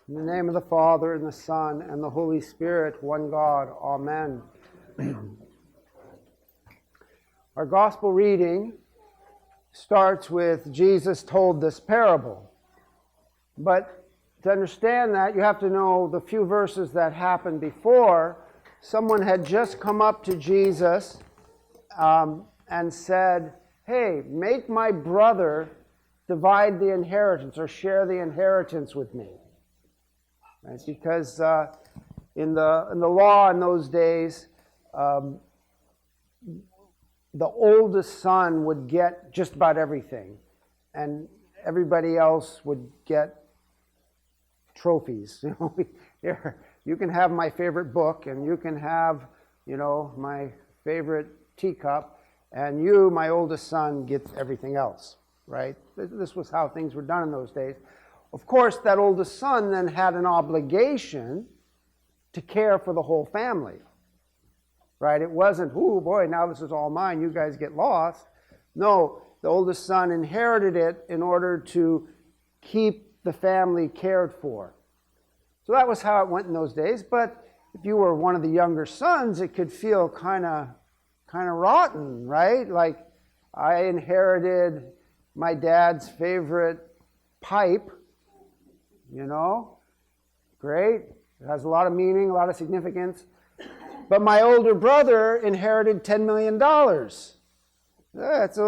In the name of the Father, and the Son, and the Holy Spirit, one God. Amen. Our gospel reading starts with Jesus told this parable. But to understand that, you have to know the few verses that happened before. Someone had just come up to Jesus and said, "Hey, make my brother divide the inheritance or share the inheritance with me." Right? Because in the law in those days, the oldest son would get just about everything, and everybody else would get trophies. Here, you can have my favorite book, and you can have, my favorite teacup, and you, my oldest son, gets everything else. Right? This was how things were done in those days. Of course, that oldest son then had an obligation to care for the whole family. Right? It wasn't, "Oh boy, now this is all mine, you guys get lost." No, the oldest son inherited it in order to keep the family cared for. So that was how it went in those days. But if you were one of the younger sons, it could feel kind of rotten, right? Like, I inherited my dad's favorite pipe. Great. It has a lot of meaning, a lot of significance. But my older brother inherited $10 million. That's a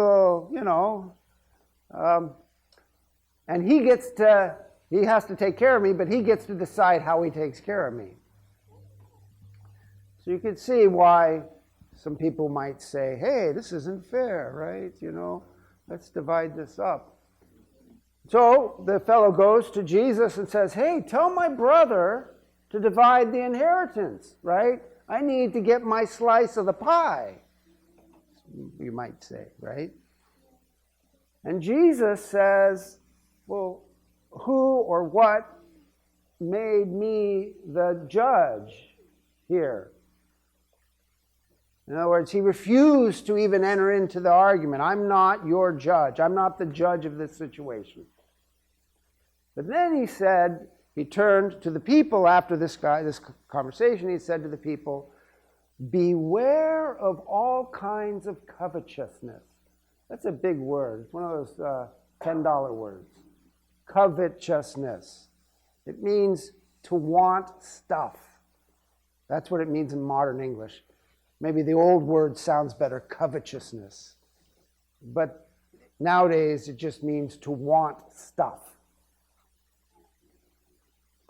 little, and he has to take care of me, but he gets to decide how he takes care of me. So you can see why some people might say, "Hey, this isn't fair, right? Let's divide this up." So the fellow goes to Jesus and says, "Hey, tell my brother to divide the inheritance, right? I need to get my slice of the pie," you might say, right? And Jesus says, "Well, who or what made me the judge here?" In other words, he refused to even enter into the argument. "I'm not your judge. I'm not the judge of this situation." But then he turned to the people after this conversation. He said to the people, "Beware of all kinds of covetousness." That's a big word. It's one of those $10 words. Covetousness. It means to want stuff. That's what it means in modern English. Maybe the old word sounds better, covetousness. But nowadays it just means to want stuff.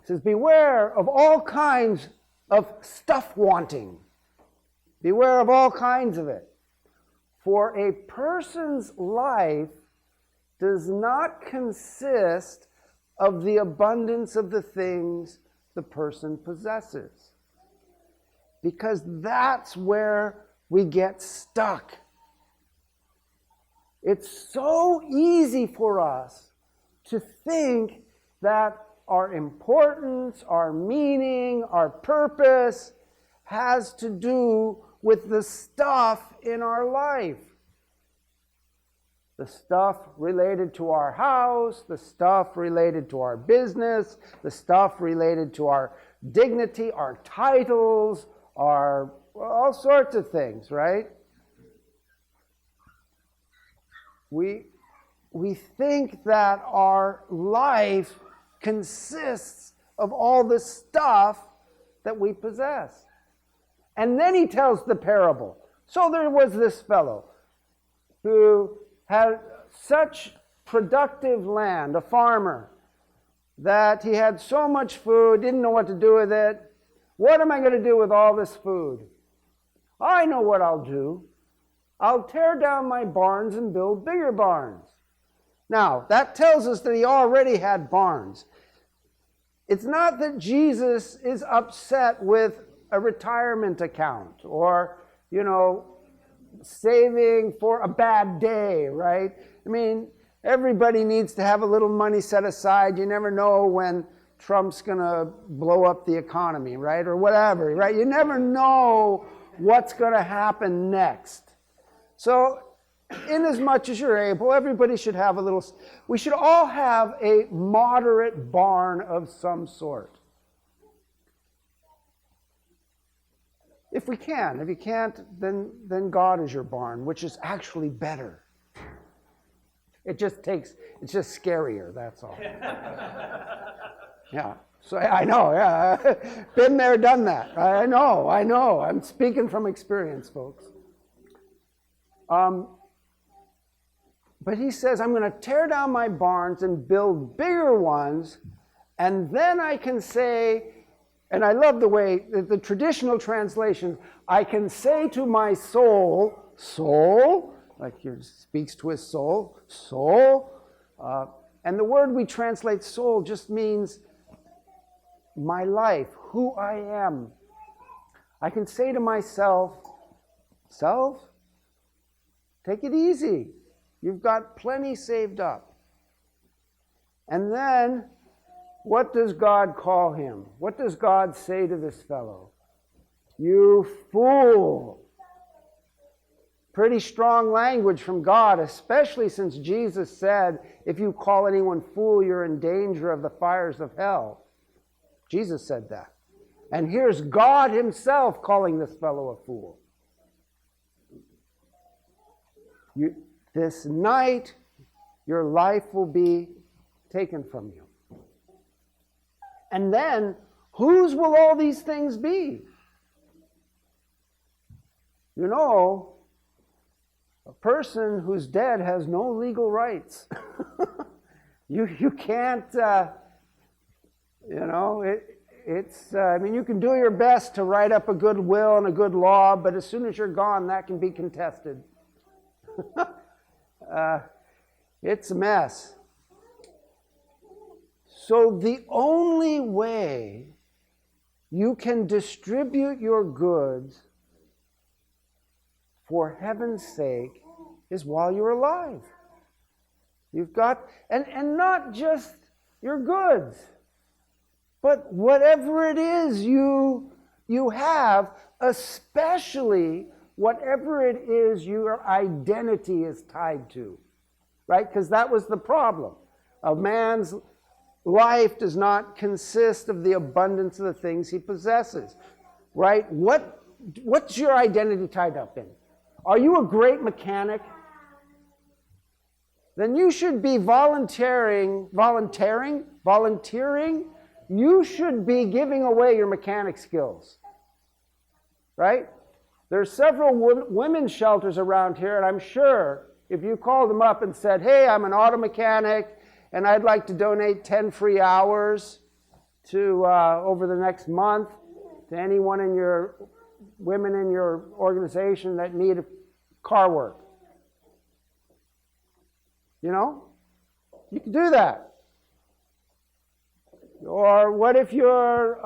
It says, beware of all kinds of stuff wanting. Beware of all kinds of it. For a person's life does not consist of the abundance of the things the person possesses. Because that's where we get stuck. It's so easy for us to think that our importance, our meaning, our purpose has to do with the stuff in our life. The stuff related to our house, the stuff related to our business, the stuff related to our dignity, our titles, all sorts of things, right? We think that our life consists of all the stuff that we possess. And then he tells the parable. So there was this fellow who had such productive land, a farmer, that he had so much food, didn't know what to do with it. What am I going to do with all this food? I know what I'll do. I'll tear down my barns and build bigger barns. Now, that tells us that he already had barns. It's not that Jesus is upset with a retirement account or, saving for a bad day, right? I mean, everybody needs to have a little money set aside. You never know when Trump's going to blow up the economy, right? Or whatever, right? You never know what's going to happen next. So in as much as you're able, everybody should have a little, we should all have a moderate barn of some sort. If we can. If you can't, then God is your barn, which is actually better. It's just scarier, that's all. Yeah. So I know, yeah. Been there, done that. I know. I'm speaking from experience, folks. But he says, I'm going to tear down my barns and build bigger ones, and then I can say, and I love the way, the traditional translations, I can say to my soul, like he speaks to his soul, and the word we translate soul just means my life, who I am. I can say to myself, self, take it easy. You've got plenty saved up. And then, what does God call him? What does God say to this fellow? You fool. Pretty strong language from God, especially since Jesus said, if you call anyone fool, you're in danger of the fires of hell. Jesus said that. And here's God himself calling this fellow a fool. This night, your life will be taken from you. And then, whose will all these things be? You know, a person who's dead has no legal rights. You can't, you can do your best to write up a good will and a good law, but as soon as you're gone, that can be contested. It's a mess. So the only way you can distribute your goods for heaven's sake is while you're alive. You've got, and not just your goods, but whatever it is you have, especially whatever it is your identity is tied to, right? Because that was the problem. A man's life does not consist of the abundance of the things he possesses, right? What's your identity tied up in? Are you a great mechanic? Then you should be volunteering. You should be giving away your mechanic skills, right? There's several women's shelters around here, and I'm sure if you called them up and said, hey, I'm an auto mechanic, and I'd like to donate 10 free hours to over the next month to anyone in your women in your organization that need car work. You know? You can do that. Or what if you're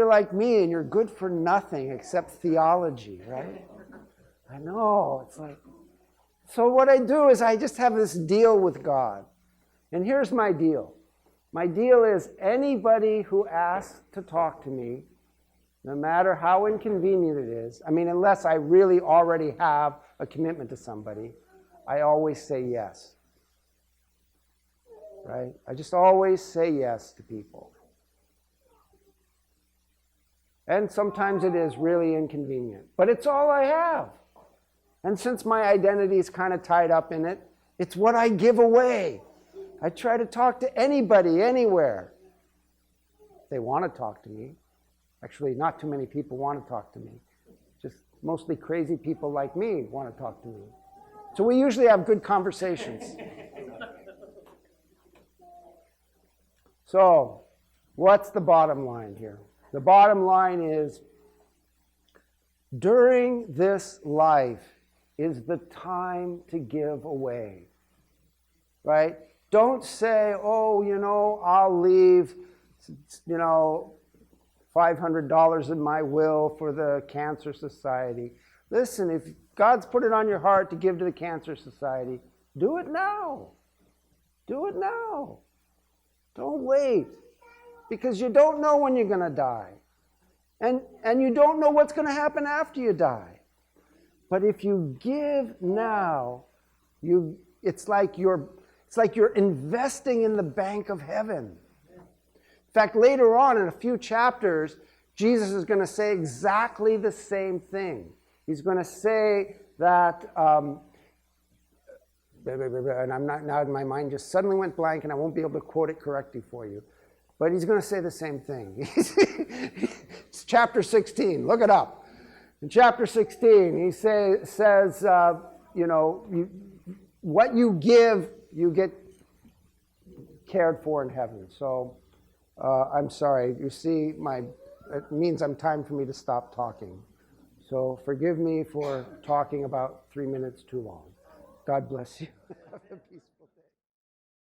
like me and you're good for nothing except theology, right? I know. It's like, so what I do is I just have this deal with God. And here's my deal. My deal is anybody who asks to talk to me, no matter how inconvenient it is, unless I really already have a commitment to somebody, I always say yes. Right? I just always say yes to people. And sometimes it is really inconvenient. But it's all I have. And since my identity is kind of tied up in it, it's what I give away. I try to talk to anybody, anywhere. They want to talk to me. Actually, not too many people want to talk to me. Just mostly crazy people like me want to talk to me. So we usually have good conversations. So, what's the bottom line here? The bottom line is, during this life is the time to give away. Right? Don't say, I'll leave, $500 in my will for the Cancer Society. Listen, if God's put it on your heart to give to the Cancer Society, do it now. Do it now. Don't wait. Because you don't know when you're going to die. And you don't know what's going to happen after you die. But if you give now, it's like you're investing in the bank of heaven. In fact, later on in a few chapters, Jesus is going to say exactly the same thing. He's going to say that, and I'm not now, my mind just suddenly went blank, and I won't be able to quote it correctly for you. But he's going to say the same thing. It's chapter 16. Look it up. In chapter 16, he says, what you give, you get cared for in heaven. So I'm sorry. You see, it means time for me to stop talking. So forgive me for talking about 3 minutes too long. God bless you.